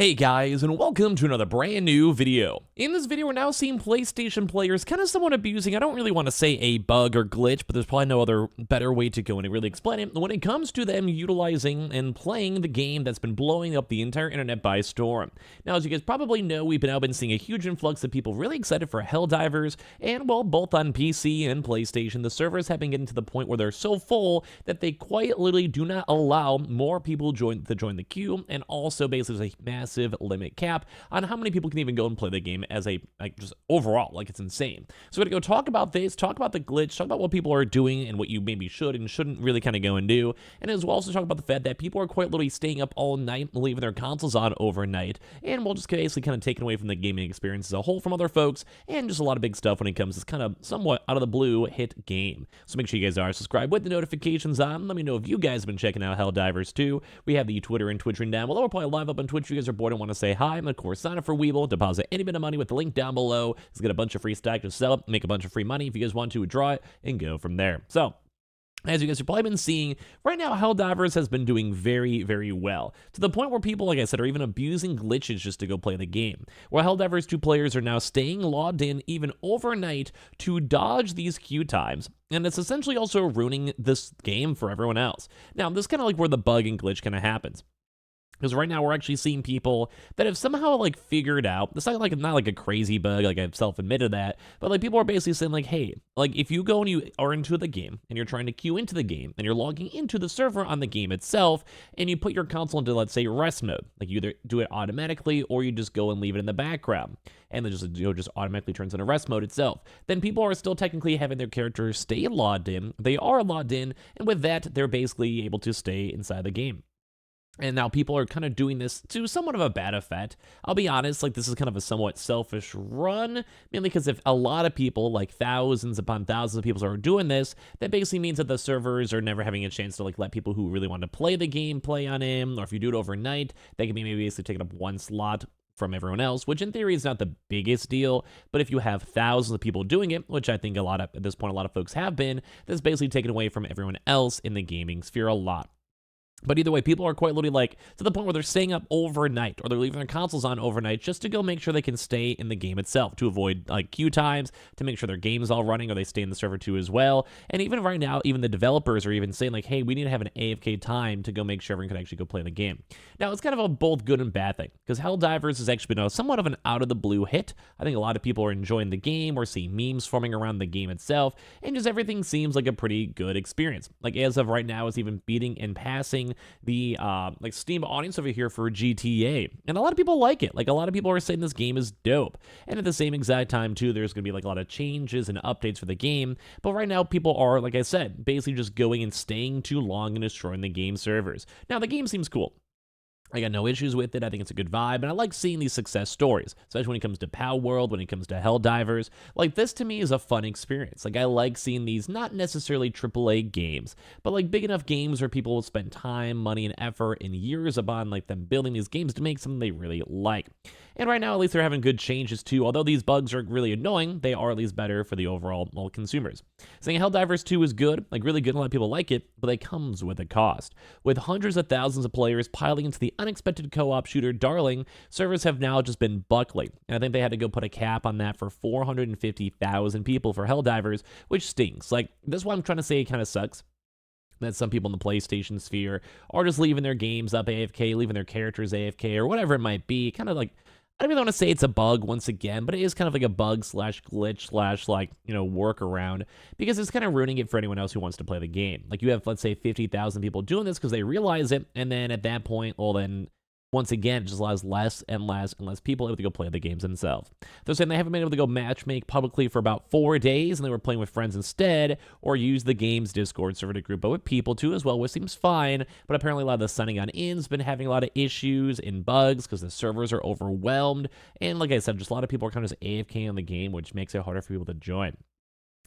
Hey guys, and welcome to another brand new video. In this video, we're now seeing PlayStation players kind of somewhat abusing, I don't really want to say a bug or glitch, but there's probably no other better way to go and really explain it, when it comes to them utilizing and playing the game that's been blowing up the entire internet by storm. Now, as you guys probably know, we've now been seeing a huge influx of people really excited for Helldivers, and well, both on PC and PlayStation, the servers have been getting to the point where they're so full that they quite literally do not allow more people to join the queue, and also basically there's a massive limit cap on how many people can even go and play the game as a just overall, it's insane. So we're gonna go talk about this, talk about the glitch, talk about what people are doing and what you maybe should and shouldn't really kind of go and do, and as well also talk about the fact that people are quite literally staying up all night, leaving their consoles on overnight, and we'll just basically kind of taken away from the gaming experience as a whole from other folks, and just a lot of big stuff when it comes to this kind of somewhat out of the blue hit game. So make sure you guys are subscribed with the notifications on. Let me know if you guys have been checking out Helldivers too. We have the Twitter and Twitch down below. We're probably live up on Twitch if you guys are bored and want to say hi. And of course, sign up for Weeble, deposit any bit of money with the link down below. It's got a bunch of free stock to sell it, make a bunch of free money if you guys want to draw it, and go from there. So, as you guys have probably been seeing, right now Helldivers has been doing very, very well, to the point where people, like I said, are even abusing glitches just to go play the game. Where Helldivers 2 players are now staying logged in even overnight to dodge these queue times, and it's essentially also ruining this game for everyone else. Now, this is kind of like where the bug and glitch kind of happens. Because right now we're actually seeing people that have somehow figured out, it's not like a crazy bug, I've self-admitted that, but people are basically saying hey, if you go and you are into the game and you're trying to queue into the game and you're logging into the server on the game itself and you put your console into, let's say, rest mode, you either do it automatically or you just go and leave it in the background and then just automatically turns into rest mode itself, then people are still technically having their characters stay logged in, they are logged in, and with that they're basically able to stay inside the game. And now people are kind of doing this to somewhat of a bad effect. I'll be honest, this is kind of a somewhat selfish run, mainly because if a lot of people, thousands upon thousands of people are doing this, that basically means that the servers are never having a chance to let people who really want to play the game play on him, or if you do it overnight, they can be maybe basically taking up one slot from everyone else, which in theory is not the biggest deal, but if you have thousands of people doing it, which I think at this point a lot of folks have been, that's basically taken away from everyone else in the gaming sphere a lot. But either way, people are quite literally to the point where they're staying up overnight or they're leaving their consoles on overnight just to go make sure they can stay in the game itself, to avoid queue times, to make sure their game's all running or they stay in the server too as well. And even right now, even the developers are even saying hey, we need to have an AFK time to go make sure everyone can actually go play the game. Now, it's kind of a both good and bad thing, because Helldivers has actually been somewhat of an out of the blue hit. I think a lot of people are enjoying the game. We're seeing memes forming around the game itself, and just everything seems like a pretty good experience. As of right now, it's even beating and passing the Steam audience over here for GTA, and a lot of people like it. A lot of people are saying this game is dope, and at the same exact time too, there's gonna be a lot of changes and updates for the game. But right now, people are, like I said, basically just going and staying too long and destroying the game servers. Now, the game seems cool. I got no issues with it. I think it's a good vibe, and I like seeing these success stories, especially when it comes to Pow World, when it comes to Helldivers. This to me is a fun experience. I like seeing these not necessarily AAA games, but big enough games where people will spend time, money, and effort and years upon them building these games to make something they really like. And right now, at least they're having good changes too. Although these bugs are really annoying, they are at least better for the overall consumers. Saying Helldivers 2 is good, really good, and a lot of people like it, but it comes with a cost. With hundreds of thousands of players piling into the unexpected co-op shooter Darling, servers have now just been buckling. And I think they had to go put a cap on that for 450,000 people for Helldivers, which stinks. This is what I'm trying to say, it kind of sucks that some people in the PlayStation sphere are just leaving their games up AFK, leaving their characters AFK, or whatever it might be. Kind of I don't really want to say it's a bug once again, but it is kind of a bug slash glitch slash workaround, because it's kind of ruining it for anyone else who wants to play the game. You have, let's say, 50,000 people doing this because they realize it, and then at that point, well then, once again, it just allows less and less and less people able to go play the games themselves. They're saying they haven't been able to go matchmake publicly for about 4 days, and they were playing with friends instead, or use the game's Discord server to group up with people too as well, which seems fine, but apparently a lot of the signing on in's been having a lot of issues and bugs because the servers are overwhelmed, and like I said, just a lot of people are kind of just AFK on the game, which makes it harder for people to join.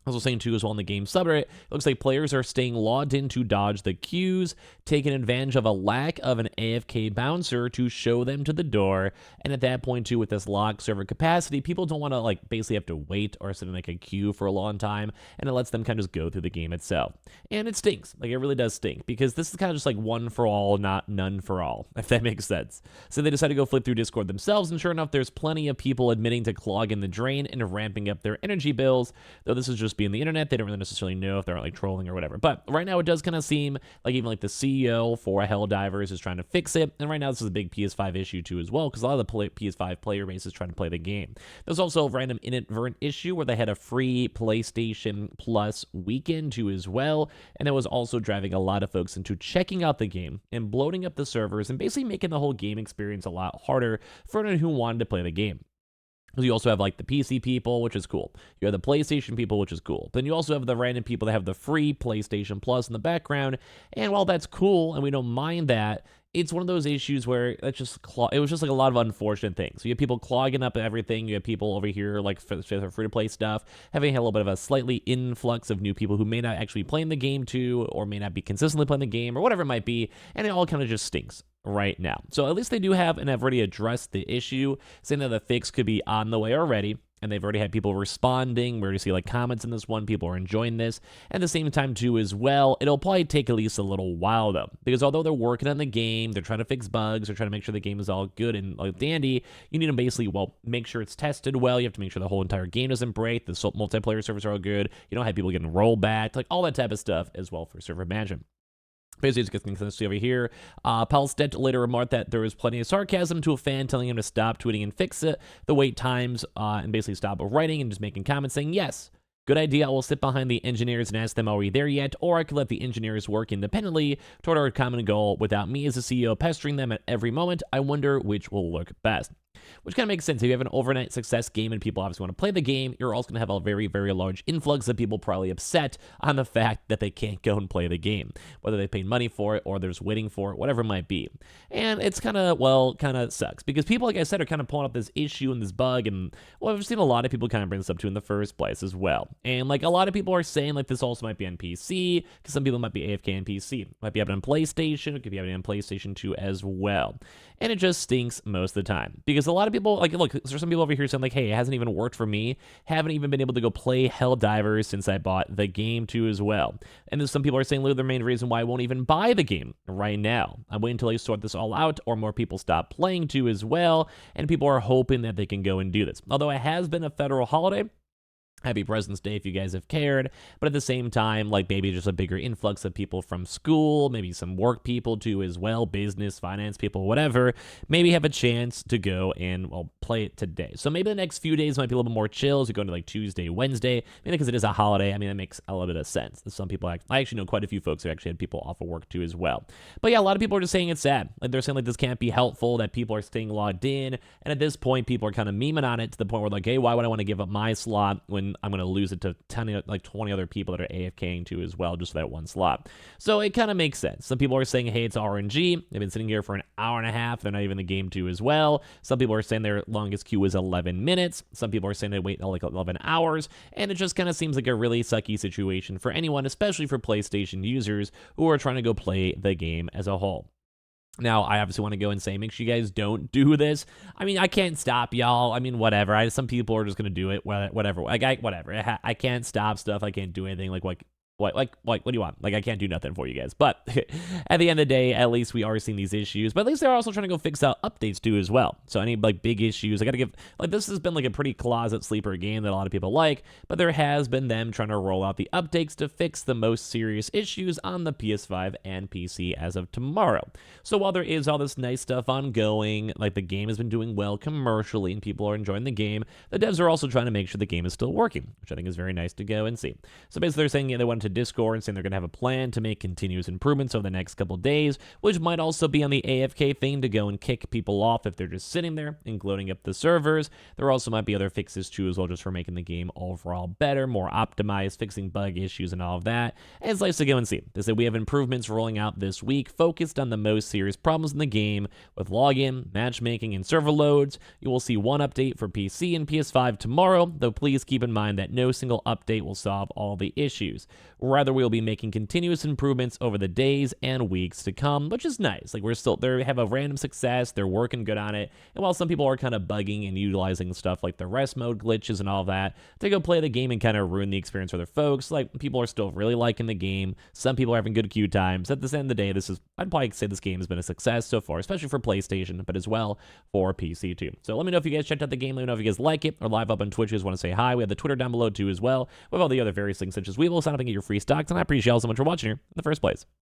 Also saying too as well in the game subreddit, it looks like players are staying logged in to dodge the queues, taking advantage of a lack of an AFK bouncer to show them to the door. And at that point too, with this locked server capacity, people don't want to like basically have to wait or sit in like a queue for a long time, and it lets them kind of just go through the game itself. And it stinks, like it really does stink, because this is kind of just like one for all, not none for all, if that makes sense. So they decided to go flip through Discord themselves, and sure enough, there's plenty of people admitting to clogging the drain and ramping up their energy bills, though this is just being the internet. They don't really necessarily know if they're like trolling or whatever. But right now it does kind of seem like even like the CEO for Helldivers is trying to fix it. And right now this is a big PS5 issue too as well, because a lot of the PS5 player base is trying to play the game. There's also a random inadvertent issue where they had a free PlayStation Plus weekend too as well. And that was also driving a lot of folks into checking out the game and bloating up the servers and basically making the whole game experience a lot harder for anyone who wanted to play the game. You also have like the PC people, which is cool. You have the PlayStation people, which is cool. Then you also have the random people that have the free PlayStation Plus in the background. And while that's cool and we don't mind that, it's one of those issues where it was just like a lot of unfortunate things. So you have people clogging up everything. You have people over here like for free-to-play stuff having a little bit of a slightly influx of new people who may not actually be playing the game too, or may not be consistently playing the game, or whatever it might be, and it all kind of just stinks right now. So at least they do have and have already addressed the issue, saying that the fix could be on the way already. And they've already had people responding. We already see like comments in this one. People are enjoying this. At the same time too as well, it'll probably take at least a little while though, because although they're working on the game, they're trying to fix bugs, they're trying to make sure the game is all good and like dandy, you need to basically, well, make sure it's tested well. You have to make sure the whole entire game doesn't break, the multiplayer servers are all good, you don't have people getting rollback, like all that type of stuff as well for server management. Basically, just getting things over here. Palstedt later remarked that there was plenty of sarcasm to a fan telling him to stop tweeting and fix it, the wait times, and basically stop writing and just making comments saying, yes, good idea, I will sit behind the engineers and ask them, are we there yet? Or I could let the engineers work independently toward our common goal without me as a CEO pestering them at every moment. I wonder which will work best. Which kind of makes sense. If you have an overnight success game and people obviously want to play the game, you're also going to have a very, very large influx of people probably upset on the fact that they can't go and play the game, whether they paid money for it or they're just waiting for it, whatever it might be. And it's kind of, well, kind of sucks because people, like I said, are kind of pulling up this issue and this bug. And, well, I've seen a lot of people kind of bring this up to in the first place as well. And, like, a lot of people are saying, like, this also might be on PC because some people might be AFK on PC. It might be happening on PlayStation. It could be happening on PlayStation 2 as well. And it just stinks most of the time because a lot of people, like, look, there's some people over here saying, like, hey, it hasn't even worked for me. Haven't even been able to go play Helldivers since I bought the game too as well. And then some people are saying, look, the main reason why I won't even buy the game right now. I'm waiting until I sort this all out or more people stop playing too as well. And people are hoping that they can go and do this. Although it has been a federal holiday. Happy President's Day if you guys have cared, but at the same time, like maybe just a bigger influx of people from school, maybe some work people too as well, business, finance people, whatever, maybe have a chance to go and, well, play it today. So maybe the next few days might be a little bit more chill as we go into like Tuesday, Wednesday, maybe because it is a holiday. I mean, that makes a little bit of sense. Some people, I actually know quite a few folks who actually had people off of work too as well. But yeah, a lot of people are just saying it's sad. Like they're saying like this can't be helpful, that people are staying logged in. And at this point, people are kind of memeing on it to the point where like, hey, why would I want to give up my slot when I'm going to lose it to 10, like 20 other people that are AFKing too as well, just for that one slot. So it kind of makes sense. Some people are saying, hey, it's RNG. They've been sitting here for an hour and a half. They're not even in the game too as well. Some people are saying their longest queue is 11 minutes. Some people are saying they wait like 11 hours. And it just kind of seems like a really sucky situation for anyone, especially for PlayStation users who are trying to go play the game as a whole. Now, I obviously want to go and say, make sure you guys don't do this. I mean, I can't stop y'all. I mean, whatever. Some people are just going to do it, whatever. Like, whatever. I can't stop stuff. I can't do anything. Like, what do you want? Like, I can't do nothing for you guys. But at the end of the day, at least we are seeing these issues. But at least they're also trying to go fix out updates too as well. So any like big issues, I got to give, like this has been like a pretty closet sleeper game that a lot of people like. But there has been them trying to roll out the updates to fix the most serious issues on the PS5 and PC as of tomorrow. So while there is all this nice stuff ongoing, like the game has been doing well commercially and people are enjoying the game, the devs are also trying to make sure the game is still working, which I think is very nice to go and see. So basically they're saying, yeah, they want to Discord saying they're going to have a plan to make continuous improvements over the next couple days, which might also be on the AFK thing to go and kick people off if they're just sitting there and gloating up the servers. There also might be other fixes too as well, just for making the game overall better, more optimized, fixing bug issues and all of that. And it's nice to go and see. They said we have improvements rolling out this week focused on the most serious problems in the game with login, matchmaking, and server loads. You will see one update for PC and PS5 tomorrow, though please keep in mind that no single update will solve all the issues. Rather, we'll be making continuous improvements over the days and weeks to come, which is nice. Like, we're still, they have a random success, they're working good on it, and while some people are kind of bugging and utilizing stuff like the rest mode glitches and all of that to go play the game and kind of ruin the experience for other folks, like, people are still really liking the game. Some people are having good queue times. At the end of the day, I'd probably say this game has been a success so far, especially for PlayStation, but as well for PC too. So let me know if you guys checked out the game. Let me know if you guys like it, or live up on Twitch, you just want to say hi. We have the Twitter down below too as well, with all the other various things such as Weevil, sign up and get your free stocks, and I appreciate y'all so much for watching here in the first place.